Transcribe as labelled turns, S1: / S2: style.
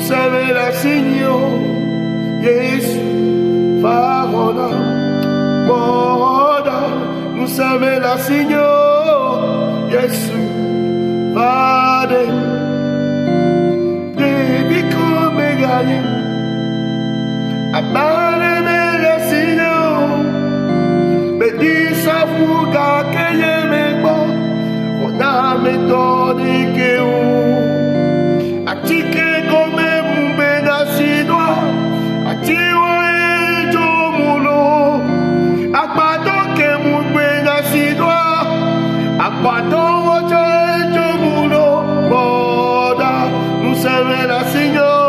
S1: savez la Seigneur, Jésus, Farona, Moda, nous savez la Seigneur, Jésus, Fade, Dédi comme gagné, Abane la Seigneur, Bédi sa fouga que j'aime bon, on a méthode que ou, Attique comme nous savons la Seigneur.